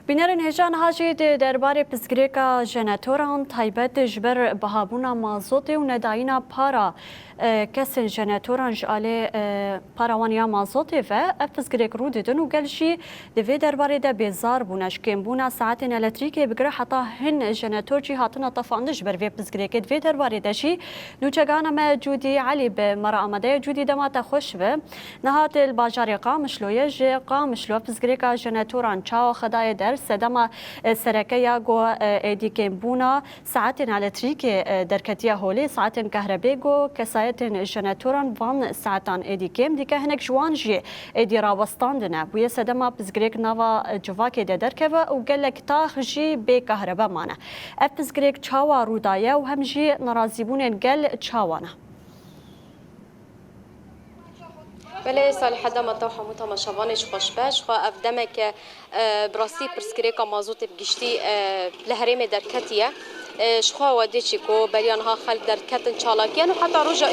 بینرین هجان هاجی درباره پسگریکا جناتوران تایبت جبر بهابونا مازوت و نداینا پارا کسین جناتوران جاله پاراوانیا مازوت و پسگریک رو دیدن و گلشی دوی درباره ده بیزار بونش کم بونا ساعت الکتریکی بگره حتی هن جناتور جی هاتنا طفاندش بر وی پسگریک دوی درباره دشی نوچگانا ما جودی علی به مرا آمده جودی دمات خوش و نهات الباجاری قامش لویج قامش لو پسگریکا جناتوران چاو خدای در سدما سرکیا گو ادیکم بونا ساعت الکتریک درکتیا هولی ساعت کهربایی گو کسایت جناتوران وان ساعتان ادیکم دیگه هنگ جوانجی ادی راوستاندنه بوی سدما پسگریک نوا جواکی درکه و گلک تاخ جی به کهربا مانه اف پسگریک چاوا رودایه و همجی نرازیبون گل چاوانه بله سال حدا ما تو حموتا ما شوانش خوش باش خو افدمه که براستی پرسکریکا مازوت بگشتی لهریم درکتیه شخوا ودی چی کو بریان ها خلق درکتن چالاکیان و حتی روژا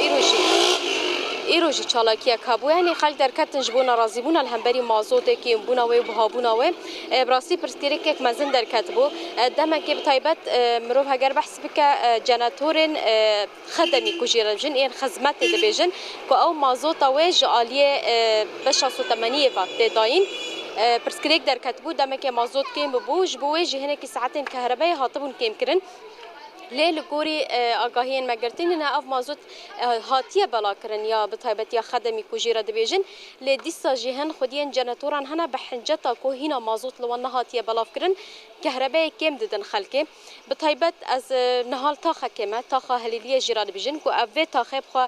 ایروجی چالاکیه کابو یعنی خلق درکتن جبونا رازیبونا الهمبری مازوت کی بونا و بهابونا و براستی پرسکریک یک مزن درکت بو دمه که بتایبت مروف هگر بحث بک جناتورن خدمی کجیره بجن این خدمت دبیجن کو او مازوت و جالیه بشا سوتمنیه وقت داین پرسکریک درکت بو دمه که مازوت کیم بو جبوه جهنه کی ساعتین کهربایی هاتبون کیم کرن لیل گوری آگاهین مگرتین نه اف مازوت هاتیه بلا کرن یا بتایبت یا خدمی کجیره دبیجن لی دیسا جهن خودین جناتوران هنه بحنجتا کو هینا مازوت لوان هاتیه بلا کرن كهرباء كم ددن خلقه بطيبت از نهال طاقة كما طاقة هليلية جيران بيجن كو أفي طاقة بخوا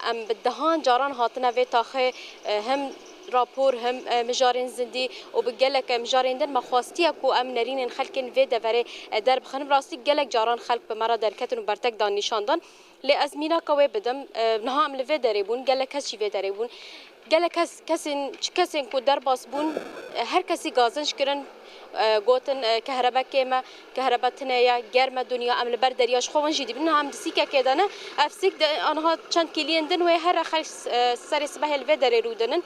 أم بدهان جاران هاتنا في طاقة هم رابور هم مجارين زندي وبقلك مجارين دن مخواستيا كو ام نرين خلقن في دفري درب خن راستي قلك جاران خلق بمرا دركتن وبرتك دان نشاندان لازمينا كوي بدم نها ام لفي دريبون قلك هسي في دريبون قلك كسن كو درباس بون هر كسي غازنش كرن گوتن كهرباء كيما كهرباء تنايا جرم الدنيا ام البر درياش خوان جدي بنها ام دسيكا كدانا افسيك انها چند كلين دن وي هر خلص سر صباح الفدر رودن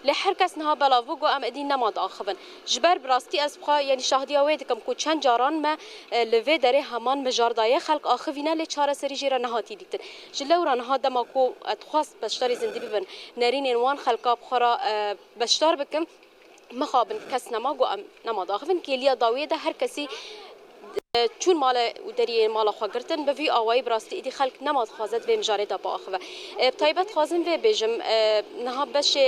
لحر کس نه بلاوو گو ام ادین نماد آخون جبر براستی از بخا یعنی شاهدی آوید کم کو چند جاران ما لوی داره همان مجاردای خلق آخوینه ل چهار سری جیره نهاتی دیتن جلو رانها دما کو اتخواست بشتاری زندگی ببن نرین وان خلقا بخرا بشتار بکم مخابن کس نما گو ام نماد آخون کلیا داویه ده هر کسی چون مال ودری مال خواگرتن به وی آوای براستی ایدی خلق نماد خوازد و مجاره دا با آخوه بطایبت خوازن و بجم نها بش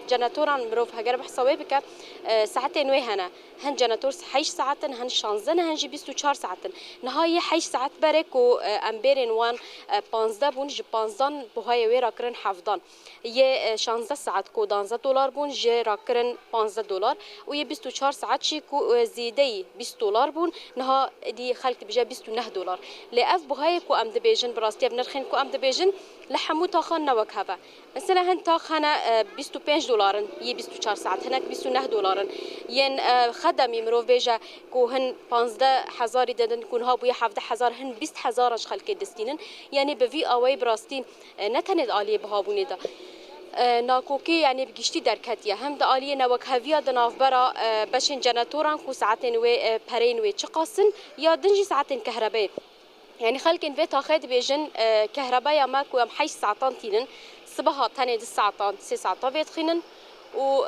جناتوران مروف هگر بحثاوی بکه ساعت نوی هنه هن جناتور 8 ساعتن هن 16 هن جی 24 ساعتن نهایی 8 ساعت بره کو امبرین وان 15 بون ج 15 بهای وی را کرن 17 یه 16 ساعت کو 12 دلار بون ج را کرن 15 دلار و یه 24 ساعت چی کو زیده 20 دلار بون نها دي خلق بجا 29 دلار لأف بهاي كو أم دبيجن براستي بنرخين كو أم دبيجن لحمو تاخان نوك هذا مثلا هن تاخنا 25 دلار يي 24 ساعت هناك 29 دلار ين خدمي مروف بيجا كو هن 15000 ددن كون ها بويا 17000 هن 20000 خلق دستينن يعني بفي اوي براستي نتند عاليه بهابوني دا ناکوکی یعنی بگشتی درکتیه هم د عالیه نوک هویا د نافبرا بشین جناتوران کو ساعتین و پرین و چقاسن یا دنجی ساعتین کهربای يعني خلقن في تاخد بيجن كهرباء يا ماكو يم 8 ساعتان تينن صباح تاني 10 ساعتان 6 ساعتان بيتخينن و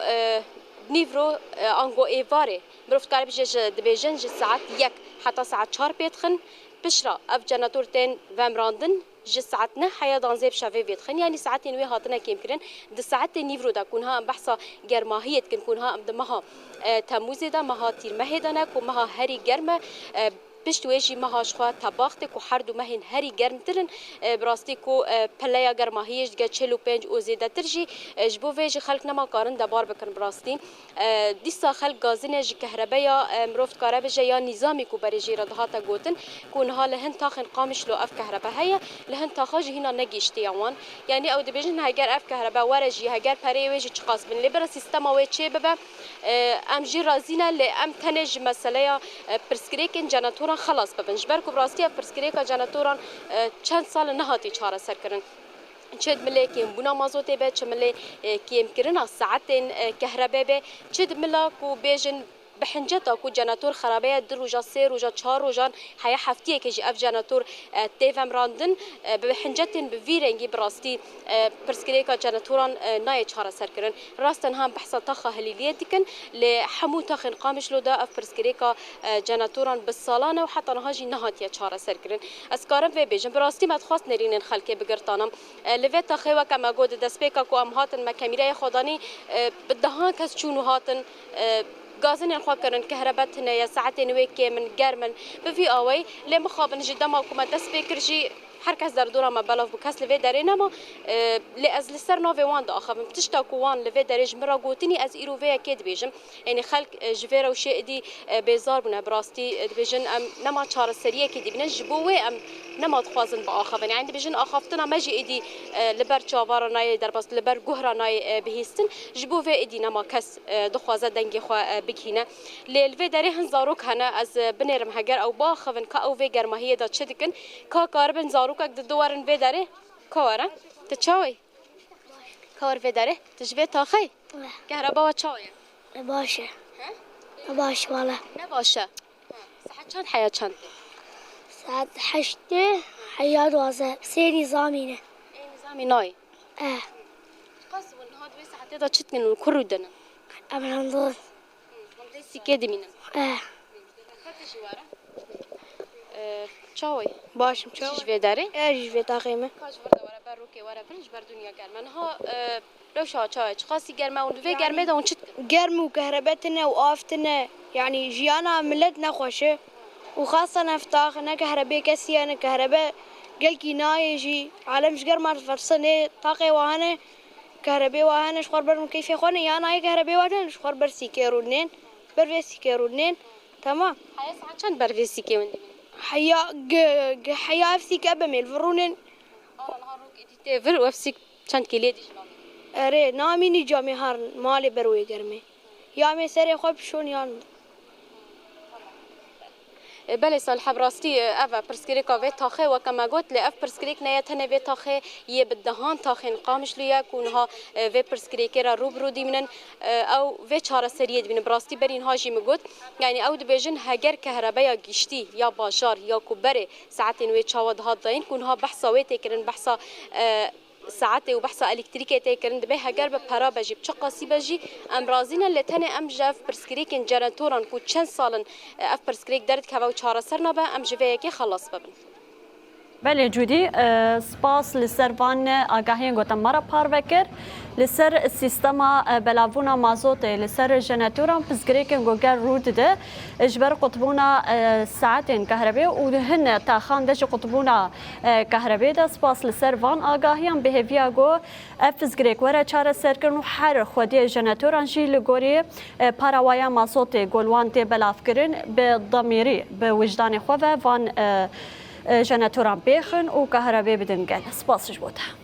نيفرو انغو ايفاري بروفت كار بيجن ساعات يك حتى ساعات 4 بيتخن بشرا اف جناتورتين فامراندن جي ساعتنا حيا دانزيب شافي بيتخن يعني ساعتين وي هاتنا كيم كرن د ساعت نيفرو دا كونها بحثا جرماهيه كنها مها تموزي دا مها تير مهدنا كو مها هري جرمه پشت ویجی مهاش خوا طباخت کو هر دو مهین هری گرم ترن براستی کو پلیا گرماهیش دیگه 45 او زیاده ترجی جبو ویجی خلق نما کارن دبار بکن براستی دیسا خلق گازینه جی کهربایا مروفت کاره بجه یا نظامی کو بریجی را دهاتا گوتن کون ها لهن تاخن قامش لو اف کهربا هيا لهن تاخاج هنا نگیشتی اوان یعنی او دبیجن هگر اف کهربا ورجی هگر پری ویجی چقاس بن لیبر سیستم او چه ببه ام جی رازینا ل ام تنج مساله پرسکریکن جناتورا خلاص ببنج بركو براستي برسكريكا جناتوران چند سال نهاتي چاره سر کرن چد ملی کیم بنا مازوت به چملی کیم کرن ساعتين كهرباء به چد ملا کو بیجن بحنجتا کو جناتور خرابه در روزا 3 روزا 4 روزان حیا هفتیه که جی اف جناتور تیفم راندن بحنجتن بویرنگی براستی پرسکریکا جناتوران نای چهار سر کرن راستن هم بحثا تاخ هلیلیه دیکن لحمو تاخن قامش لو دا اف پرسکریکا جناتوران بالصالانه و حتی نهاجی نهاتیه چهار سر کرن اسکارم و بیجن براستی مد خواست نرینن خلکه بگرتانم لوی تاخی و کما گود دسپیکا کو ام هاتن مکامیره خدانی بدهان کس چونو هاتن گازن الخواب کردن كهربتنا يا ساعتين ويكي من جرمن بفي اوي لي مخابن جدا ما كما دس فكرجي هركز در دورا ما بلاف بكاس لفي دارينا ما لي از لسر نوفي وان دا اخاف بتشتاكو وان لفي داريج مرا قوتني از ايرو فيا كيد بيجم يعني خلق جفيرا وشي دي بيزار بنا براستي بيجن ام نما چار سريه كيد بنا جبوي ام نما تخوازن باخاف يعني عندي بيجن اخافتنا ماجي ايدي لبر چاوارا ناي در باس لبر گهرا ناي بهيستن جبو في ايدي نما كس دخوازه دنگي خو بكينا للفي داري هنزاروك هنا از بنرم هجر او باخفن كا او في گرماهيه دا چدكن كا كاربن زاروك دوارن في داره كوارا تشاوي كور في داره تجبي تاخي كهرباء وتشاوي باشه باشه والله نباشه ساعت چند حياة چند ساعت 8 حياة 12 سي نظامينه اي نظامي ناي قاسو هاد وي ساعت دا چتكن كردنا امران دون من سيكه دمينا فتش ورا چاوي باشم چاوي جوي داره ايش في تقييمه کاش ورده ورا بر روکه ورا برنج بر دنیا گرمن ها لو شا چای خاصی گرمه اون دوی گرمه دا اون چت قرم وكهربتنا وآفتنا يعني جيانا ملتنا خوشه وخاصة نفتاخنا كهرباء كسيانة كهرباء قلقي نايجي على مش قرمة فرصني طاقة وهنا كهرباء وهنا شخور برم كيف يخوني يا ناي كهرباء وهنا شخور برسي كيرونين برفيسي كيرونين تمام حيا ساعت چند بر ویسی که وندی حيا افسي كابميل فرونين نهار روك ادی تفر وفسیک چند کلی دیش اره ناميني جامي هار مالي بروي قرمي يا مي سري خوب شون يان بله صالح براستی اف پرسکریکا و تاخه و کما گوت لی اف پرسکریک نیت هنه و تاخه یه بدهان تاخین قامش لیا کونها و پرسکریک را روبرو دیمنن او و چهار سریه دیمن براستی برین هاجی مگوت یعنی او دبیجن هگر کهرباء گشتی یا باشار یا کوبره ساعتین و چاود هات داین کونها بحثا و تکرن بحثا ساعات وبحثا الكتريكيه تكرن به هجر بپرا بجي بچقاسي بجي امرازينا لتنه ام جف برسكريكن جنراتوران کو چند سالن اف برسكريك درد كوا و چهار سرنا به ام جويكي خلاص ببن بله جودی سپاس لسر وان آگاهی گوتم مرا پار وکر لسر سیستما بلاونا مازوت لسر جنراتوران پزگریکن گوگر رود ده اجبر قطبونا ساعتين كهرباء وهن تاخان دج قطبونا كهرباء ده سپاس لسر وان آگاهیان بهویا گو افزگریک ورا چاره سرکن و هر خودی جنراتوران جی لگوری پاراوایا مازوت گلوان ته بلاف کرن به ضمیری به وجدان خو وان جنراتوران بيخن وكهرباء بدن قال سباس جبوتها